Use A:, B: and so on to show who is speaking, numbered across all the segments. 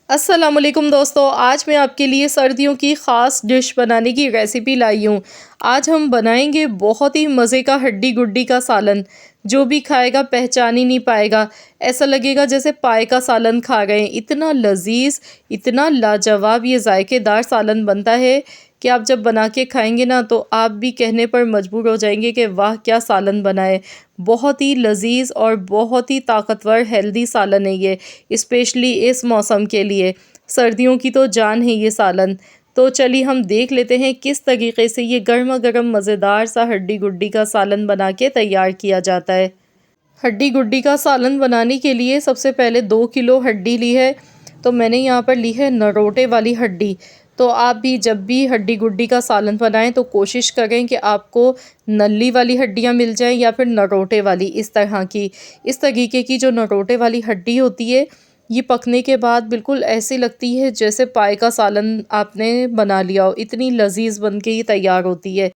A: अस्सलामुअलैकुम दोस्तों, आज मैं आपके लिए सर्दियों की ख़ास डिश बनाने की रेसिपी लाई हूँ। आज हम बनाएंगे बहुत ही मज़े का हड्डी गुड्डी का सालन। जो भी खाएगा पहचान ही नहीं पाएगा। ऐसा लगेगा जैसे पाए का सालन खा रहे हैं। इतना लजीज, इतना लाजवाब ये जायकेदार सालन बनता है कि आप जब बना के खाएंगे ना तो आप भी कहने पर मजबूर हो जाएंगे कि वाह क्या सालन बना है। बहुत ही लजीज और बहुत ही ताकतवर हेल्दी सालन है ये, स्पेशली इस मौसम के लिए। सर्दियों की तो जान है ये सालन। तो चलिए हम देख लेते हैं किस तरीके से ये गर्मा गर्म मज़ेदार सा हड्डी गुड्डी का सालन बना के तैयार किया जाता है। हड्डी गुड्डी का सालन बनाने के लिए सबसे पहले 2 किलो हड्डी ली है। तो मैंने यहाँ पर ली है नरोटे वाली हड्डी। तो आप भी जब भी हड्डी गुड्डी का सालन बनाएं तो कोशिश करें कि आपको नली वाली हड्डियाँ मिल जाएं या फिर नरोटे वाली, इस तरह की। इस तरीके की जो नरोटे वाली हड्डी होती है ये पकने के बाद बिल्कुल ऐसी लगती है जैसे पाए का सालन आपने बना लिया हो। इतनी लजीज बन के ये तैयार होती है।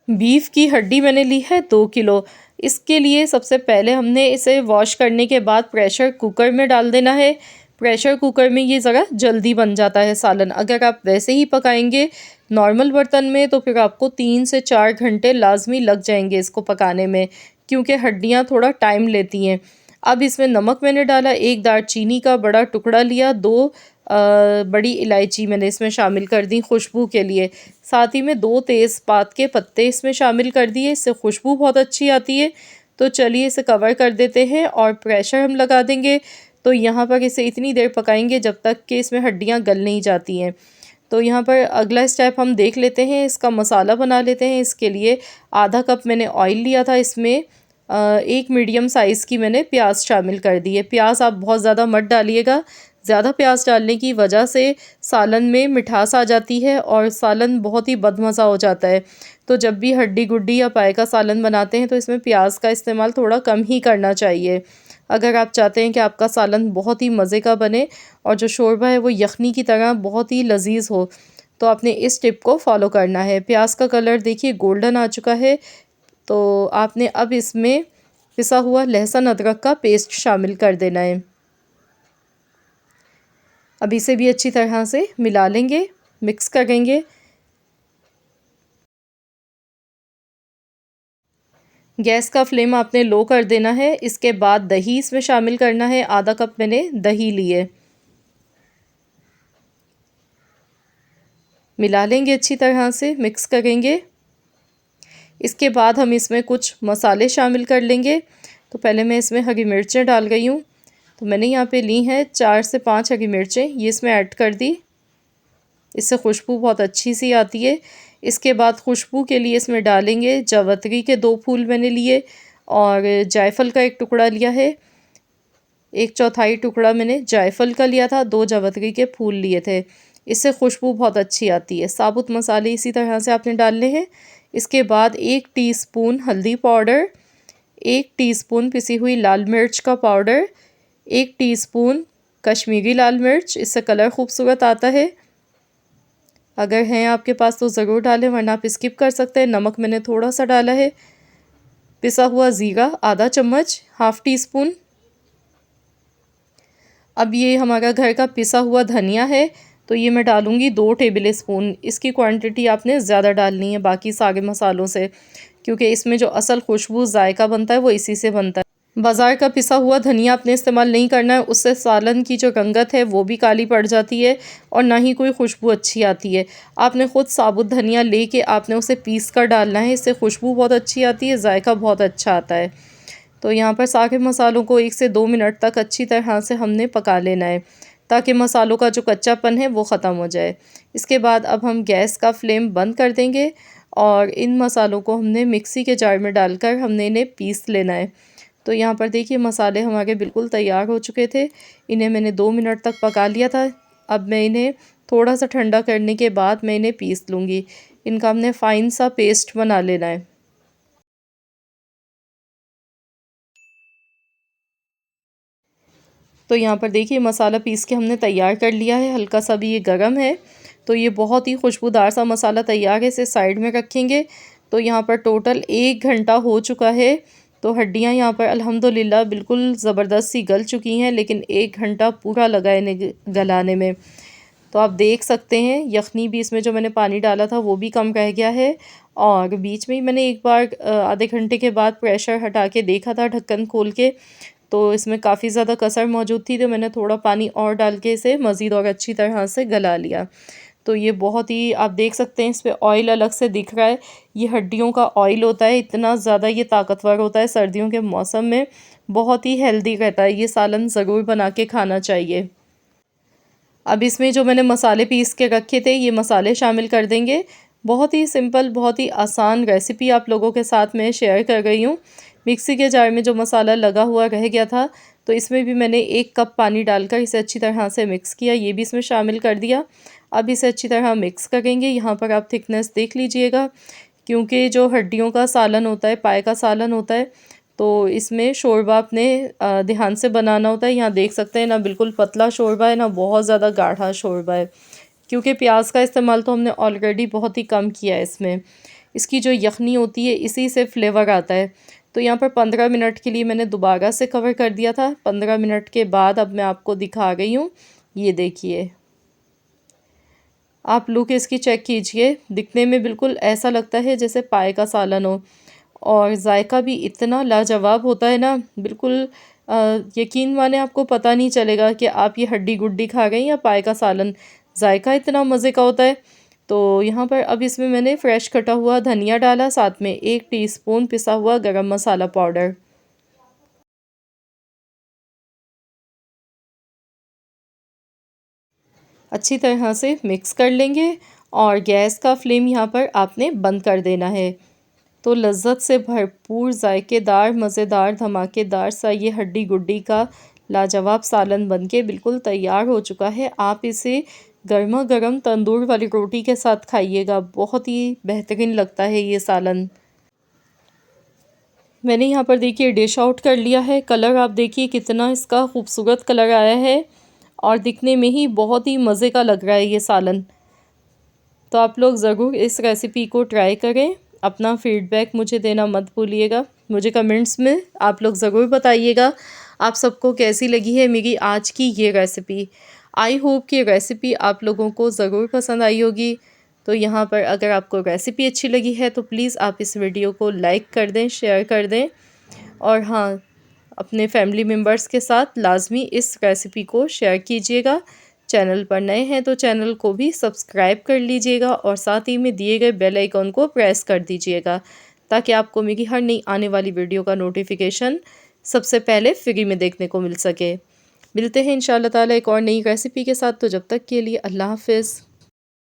A: बीफ की हड्डी मैंने ली है 2 किलो। इसके लिए सबसे पहले हमने इसे वॉश करने के बाद प्रेशर कुकर में डाल देना है। प्रेशर कुकर में ये ज़रा जल्दी बन जाता है सालन। अगर आप वैसे ही पकाएंगे नॉर्मल बर्तन में तो फिर आपको 3 से 4 घंटे लाजमी लग जाएंगे इसको पकाने में, क्योंकि हड्डियाँ थोड़ा टाइम लेती हैं। अब इसमें नमक मैंने डाला, 1 दालचीनी का बड़ा टुकड़ा लिया, 2 बड़ी इलायची मैंने इसमें शामिल कर दी खुशबू के लिए। साथ ही में 2 तेज़पात के पत्ते इसमें शामिल कर दिए, इससे खुशबू बहुत अच्छी आती है। तो चलिए इसे कवर कर देते हैं और प्रेशर हम लगा देंगे। तो यहाँ पर इसे इतनी देर पकाएंगे जब तक कि इसमें हड्डियाँ गल नहीं जाती हैं। तो यहाँ पर अगला स्टेप हम देख लेते हैं, इसका मसाला बना लेते हैं। इसके लिए आधा कप मैंने ऑयल लिया था, इसमें 1 मीडियम साइज़ की मैंने प्याज शामिल कर दी है। प्याज आप बहुत ज़्यादा मत डालिएगा, ज़्यादा प्याज डालने की वजह से सालन में मिठास आ जाती है और सालन बहुत ही बदमज़ा हो जाता है। तो जब भी हड्डी गुड्डी या पाए का सालन बनाते हैं तो इसमें प्याज का इस्तेमाल थोड़ा कम ही करना चाहिए, अगर आप चाहते हैं कि आपका सालन बहुत ही मज़े का बने और जो शोरबा है वो यखनी की तरह बहुत ही लजीज हो। तो आपने इस टिप को फॉलो करना है। प्याज का कलर देखिए गोल्डन आ चुका है। तो आपने अब इसमें पिसा हुआ लहसुन अदरक का पेस्ट शामिल कर देना है। अब इसे भी अच्छी तरह से मिला लेंगे, मिक्स करेंगे। गैस का फ्लेम आपने लो कर देना है। इसके बाद दही इसमें शामिल करना है, आधा कप मैंने दही लिए। मिला लेंगे अच्छी तरह से, मिक्स करेंगे। इसके बाद हम इसमें कुछ मसाले शामिल कर लेंगे। तो पहले मैं इसमें हरी मिर्चें डाल गई हूँ। तो मैंने यहाँ पे ली हैं 4 से 5 हरी मिर्चें, ये इसमें ऐड कर दी। इससे खुशबू बहुत अच्छी सी आती है। इसके बाद खुशबू के लिए इसमें डालेंगे जावित्री के 2 फूल मैंने लिए और जायफल का 1 टुकड़ा लिया है। 1/4 टुकड़ा मैंने जायफल का लिया था, 2 जावित्री के फूल लिए थे। इससे खुशबू बहुत अच्छी आती है। साबुत मसाले इसी तरह से आपने डालने हैं। इसके बाद 1 टीस्पून हल्दी पाउडर, 1 टीस्पून पिसी हुई लाल मिर्च का पाउडर, 1 टीस्पून कश्मीरी लाल मिर्च, इससे कलर खूबसूरत आता है। अगर हैं आपके पास तो ज़रूर डालें, वरना आप स्किप कर सकते हैं। नमक मैंने थोड़ा सा डाला है। पिसा हुआ ज़ीरा आधा चम्मच, हाफ़ टी स्पून। अब ये हमारा घर का पिसा हुआ धनिया है, तो ये मैं डालूँगी 2 टेबल स्पून। इसकी क्वांटिटी आपने ज़्यादा डालनी है बाकी सारे मसालों से, क्योंकि इसमें जो असल खुशबू जायका बनता है वो इसी से बनता है। बाज़ार का पिसा हुआ धनिया आपने इस्तेमाल नहीं करना है, उससे सालन की जो रंगत है वो भी काली पड़ जाती है और ना ही कोई खुशबू अच्छी आती है। आपने ख़ुद साबुत धनिया लेके आपने उसे पीस कर डालना है, इससे खुशबू बहुत अच्छी आती है, जायका बहुत अच्छा आता है। तो यहाँ पर सारे मसालों को 1 से 2 मिनट तक अच्छी तरह से हमने पका लेना है, ताकि मसालों का जो कच्चापन है वो ख़त्म हो जाए। इसके बाद अब हम गैस का फ्लेम बंद कर देंगे और इन मसालों को हमने मिक्सी के जार में डालकर हमने इन्हें पीस लेना है। तो यहाँ पर देखिए मसाले हमारे बिल्कुल तैयार हो चुके थे। इन्हें मैंने 2 मिनट तक पका लिया था। अब मैं इन्हें थोड़ा सा ठंडा करने के बाद मैं इन्हें पीस लूँगी। इनका हमने फ़ाइन सा पेस्ट बना लेना है। तो यहाँ पर देखिए मसाला पीस के हमने तैयार कर लिया है। हल्का सा भी ये गर्म है, तो ये बहुत ही खुशबूदार सा मसाला तैयार है। इसे साइड में रखेंगे। तो यहाँ पर टोटल 1 घंटा हो चुका है तो हड्डियाँ यहाँ पर अल्हम्दुलिल्लाह बिल्कुल ज़बरदस्त सी गल चुकी हैं, लेकिन 1 घंटा पूरा लगा इन्हें गलाने में। तो आप देख सकते हैं यखनी भी इसमें जो मैंने पानी डाला था वो भी कम रह गया है। और बीच में ही मैंने एक बार आधे घंटे के बाद प्रेशर हटा के देखा था ढक्कन खोल के, तो इसमें काफ़ी ज़्यादा कसर मौजूद थी, तो मैंने थोड़ा पानी और डाल के इसे मज़ीद और अच्छी तरह से गला लिया। तो ये बहुत ही आप देख सकते हैं इस पे ऑयल अलग से दिख रहा है, ये हड्डियों का ऑयल होता है, इतना ज़्यादा ये ताकतवर होता है सर्दियों के मौसम में, बहुत ही हेल्दी रहता है। ये सालन ज़रूर बना के खाना चाहिए। अब इसमें जो मैंने मसाले पीस के रखे थे ये मसाले शामिल कर देंगे। बहुत ही सिंपल, बहुत ही आसान रेसिपी आप लोगों के साथ मैं शेयर कर रही हूँ। मिक्सी के जार में जो मसाला लगा हुआ रह गया था, तो इसमें भी मैंने 1 कप पानी डालकर इसे अच्छी तरह से मिक्स किया, ये भी इसमें शामिल कर दिया। अब इसे अच्छी तरह मिक्स करेंगे। यहाँ पर आप थिकनेस देख लीजिएगा, क्योंकि जो हड्डियों का सालन होता है, पाए का सालन होता है, तो इसमें शोरबा अपने ध्यान से बनाना होता है। यहाँ देख सकते हैं ना बिल्कुल पतला शोरबा है, ना बहुत ज़्यादा गाढ़ा शोरबा है, क्योंकि प्याज का इस्तेमाल तो हमने ऑलरेडी बहुत ही कम किया है इसमें। इसकी जो यखनी होती है इसी से फ्लेवर आता है। तो यहाँ पर 15 मिनट के लिए मैंने दोबारा से कवर कर दिया था। 15 मिनट के बाद अब मैं आपको दिखा रही हूँ, ये देखिए। आप लुक इसकी चेक कीजिए, दिखने में बिल्कुल ऐसा लगता है जैसे पाए का सालन हो, और जायका भी इतना लाजवाब होता है ना, बिल्कुल यकीन माने आपको पता नहीं चलेगा कि आप ये हड्डी गुड्डी खा गए या पाए का सालन। जायका इतना मज़े का होता है। तो यहाँ पर अब इसमें मैंने फ्रेश कटा हुआ धनिया डाला, साथ में 1 टीस्पून पिसा हुआ गरम मसाला पाउडर। अच्छी तरह से मिक्स कर लेंगे और गैस का फ्लेम यहाँ पर आपने बंद कर देना है। तो लज़्ज़त से भरपूर ज़ायकेदार मज़ेदार धमाकेदार सा ये हड्डी गुड्डी का लाजवाब सालन बनके बिल्कुल तैयार हो चुका है। आप इसे गर्मा गर्म तंदूर वाली रोटी के साथ खाइएगा, बहुत ही बेहतरीन लगता है ये सालन। मैंने यहाँ पर देखिए डिश आउट कर लिया है। कलर आप देखिए कितना इसका खूबसूरत कलर आया है, और दिखने में ही बहुत ही मज़े का लग रहा है ये सालन। तो आप लोग ज़रूर इस रेसिपी को ट्राई करें। अपना फीडबैक मुझे देना मत भूलिएगा। मुझे कमेंट्स में आप लोग ज़रूर बताइएगा आप सबको कैसी लगी है मेरी आज की ये रेसिपी। आई होप कि रेसिपी आप लोगों को ज़रूर पसंद आई होगी। तो यहाँ पर अगर आपको रेसिपी अच्छी लगी है तो प्लीज़ आप इस वीडियो को लाइक कर दें, शेयर कर दें, और हाँ, अपने फैमिली मेम्बर्स के साथ लाजमी इस रेसिपी को शेयर कीजिएगा। चैनल पर नए हैं तो चैनल को भी सब्सक्राइब कर लीजिएगा, और साथ ही में दिए गए बेल आइकॉन को प्रेस कर दीजिएगा, ताकि आपको मेरी हर नई आने वाली वीडियो का नोटिफिकेशन सबसे पहले फ्री में देखने को मिल सके। मिलते हैं इंशाल्लाह ताला एक और नई रेसिपी के साथ। तो जब तक के लिए अल्लाह हाफ़िज़।